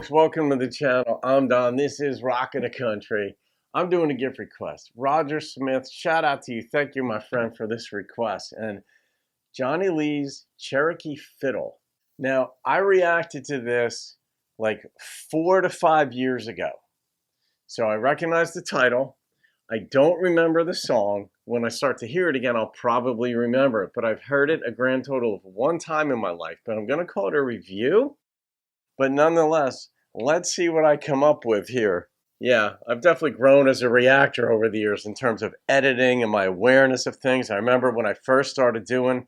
folks, welcome to the channel. I'm Don. This is Rockin' the Country. I'm doing a gift request. Roger Smith, shout out to you. Thank you, my friend, for this request. And Johnny Lee's Cherokee Fiddle. Now, I reacted to this like 4 to 5 years ago. So I recognize the title. I don't remember the song. When I start to hear it again, I'll probably remember it. But I've heard it a grand total of 1 time in my life. But I'm going to call it a review. But nonetheless, let's see what I come up with here. Yeah, I've definitely grown as a reactor over the years in terms of editing and my awareness of things. I remember when I first started doing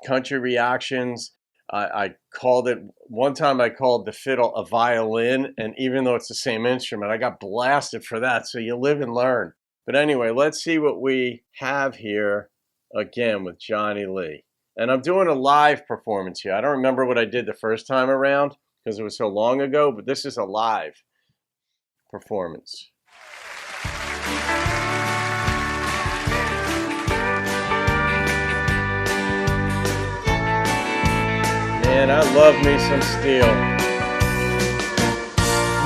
country reactions, I called it, one time I called the fiddle a violin, and even though it's the same instrument, I got blasted for that, so you live and learn. But anyway, let's see what we have here again with Johnny Lee. And I'm doing a live performance here. I don't remember what I did the first time around because it was so long ago, but this is a live performance. Man, I love me some Steel.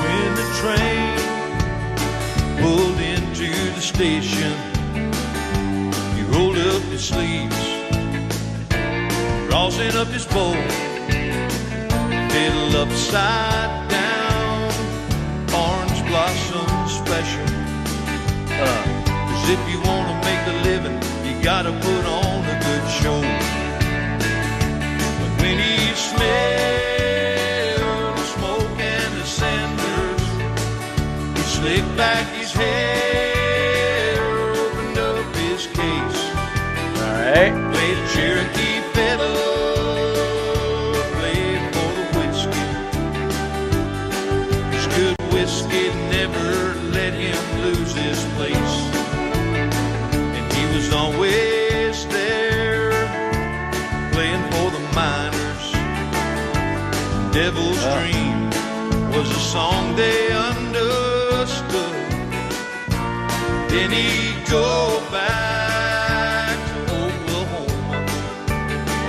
When the train pulled into the station, he rolled up his sleeves, crossing up his bowl, fiddle upside down, orange blossom special. 'Cause if you want to make a living, you gotta put on a good show. But when he smelled the smoke and the cinders, he slicked back his hair, opened up his case. All right. Played a Cherokee fiddle, played for the whiskey. His good whiskey never let him lose his place, and he was always there, playing for the miners. Devil's Dream was a song they understood. Then he'd go back to Oklahoma,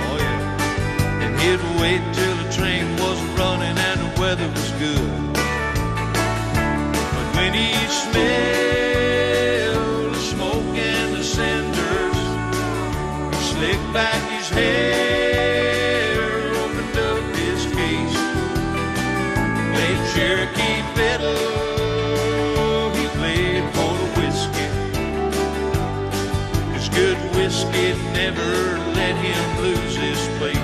oh yeah, and he'd wait till the train was running and the weather was good. But when he smelled the smoke and the cinders, he slicked back his hair, opened up his case, played Cherokee fiddle, he played for the whiskey. His good whiskey never let him lose his place.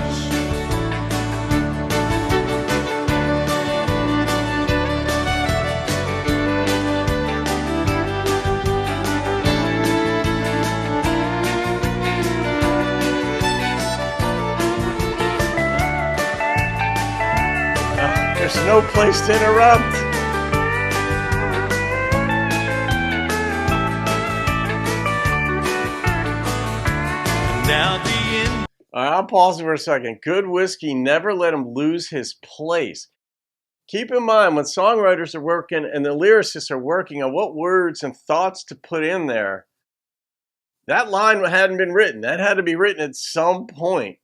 There's no place to interrupt. Now the end. All right, I'll pause for a second. Good whiskey never let him lose his place. Keep in mind, when songwriters are working and the lyricists are working on what words and thoughts to put in there, that line hadn't been written. That had to be written at some point.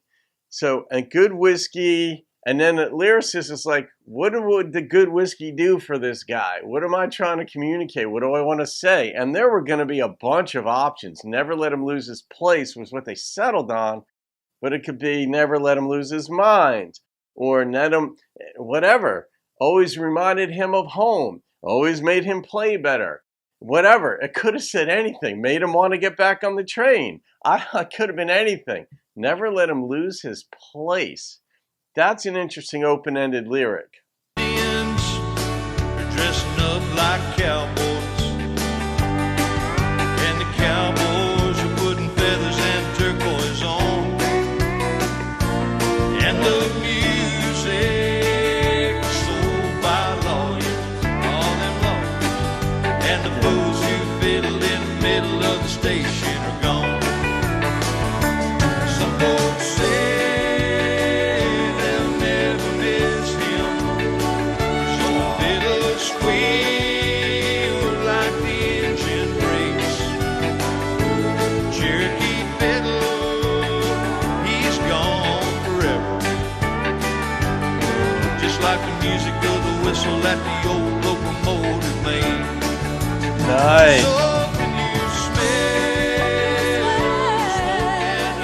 So, and good whiskey, and then the lyricist is like, what would the good whiskey do for this guy? What am I trying to communicate? What do I want to say? And there were going to be a bunch of options. Never let him lose his place was what they settled on, but it could be never let him lose his mind, or let him, whatever. Always reminded him of home, always made him play better, whatever. It could have said anything, made him want to get back on the train. I could have been anything. Never let him lose his place. That's an interesting open-ended lyric. Indians are dressing up like cowboys, and the cowboys are putting feathers and turquoise on, and the music is sold by lawyers, all them lawyers, and the fools who fiddle in the middle of the station are gone. Some folks say like the music of the whistle that the old locomotive made. Nice. So when you smell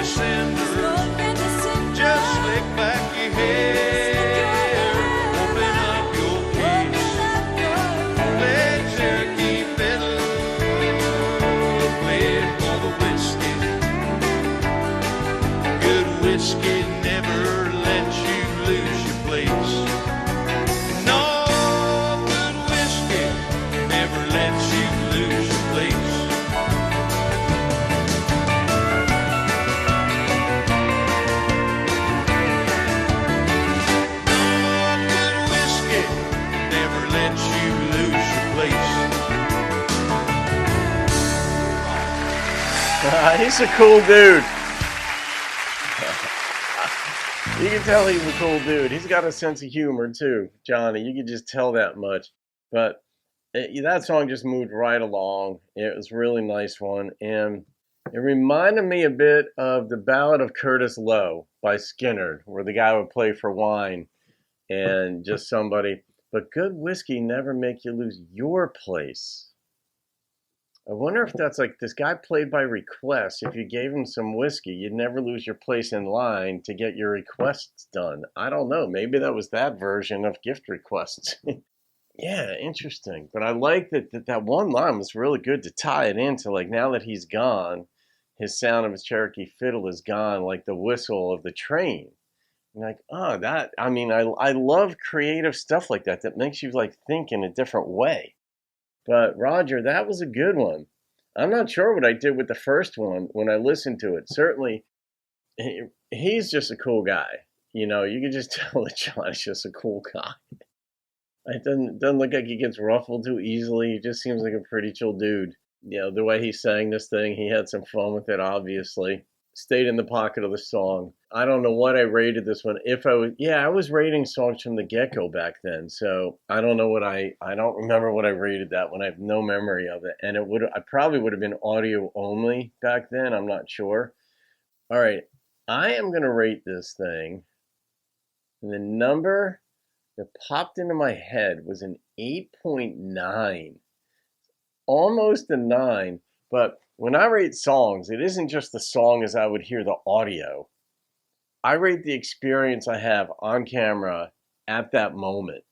smoke and the cinders, just slick back your hair, open up your case, play Cherokee fiddle, play it for the whiskey. Good whiskey never lets you lose your place. No, good whiskey never lets you lose your place. Good whiskey never lets you lose your place. He's a cool dude. You can tell he's a cool dude. He's got a sense of humor too, Johnny. You can just tell that much. But that song just moved right along. It was a really nice one. And it reminded me a bit of the Ballad of Curtis Lowe by Skinner, where the guy would play for wine and just somebody. But good whiskey never make you lose your place. I wonder if that's like this guy played by request. If you gave him some whiskey, you'd never lose your place in line to get your requests done. I don't know. Maybe that was that version of gift requests. Yeah, interesting. But I like that one line was really good to tie it into, like, now that he's gone, his sound of his Cherokee fiddle is gone, like the whistle of the train. And like, oh, that, I mean, I love creative stuff like that makes you like think in a different way. But Roger, that was a good one. I'm not sure what I did with the first one when I listened to it. Certainly, he's just a cool guy. You know, you can just tell that John's just a cool guy. It doesn't look like he gets ruffled too easily. He just seems like a pretty chill dude. You know, the way he sang this thing, he had some fun with it, obviously. Stayed in the pocket of the song. I don't know what I rated this one. I was rating songs from the get-go back then. So I don't know I don't remember what I rated that one. I have no memory of it. And I probably would have been audio only back then. I'm not sure. All right. I am going to rate this thing. And the number that popped into my head was an 8.9. Almost a 9. But when I rate songs, it isn't just the song as I would hear the audio. I rate the experience I have on camera at that moment,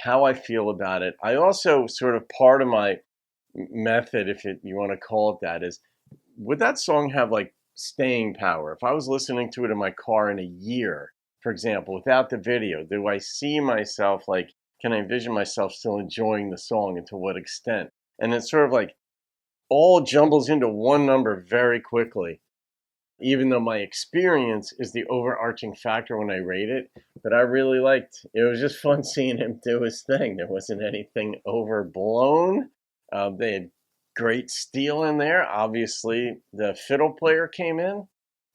how I feel about it. I also sort of part of my method, if you want to call it that, is would that song have like staying power? If I was listening to it in my car in a year, for example, without the video, do I see myself, like, can I envision myself still enjoying the song and to what extent? And it's sort of like all jumbles into one number very quickly, even though my experience is the overarching factor when I rate it. But I really liked it. It was just fun seeing him do his thing. There wasn't anything overblown. They had great steel in there. Obviously, the fiddle player came in,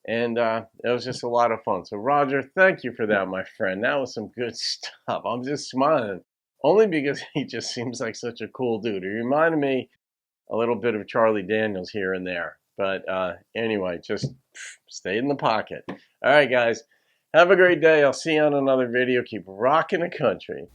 and it was just a lot of fun. So, Roger, thank you for that, my friend. That was some good stuff. I'm just smiling, only because he just seems like such a cool dude. He reminded me a little bit of Charlie Daniels here and there. But anyway, just stay in the pocket. All right, guys. Have a great day. I'll see you on another video. Keep rocking the country.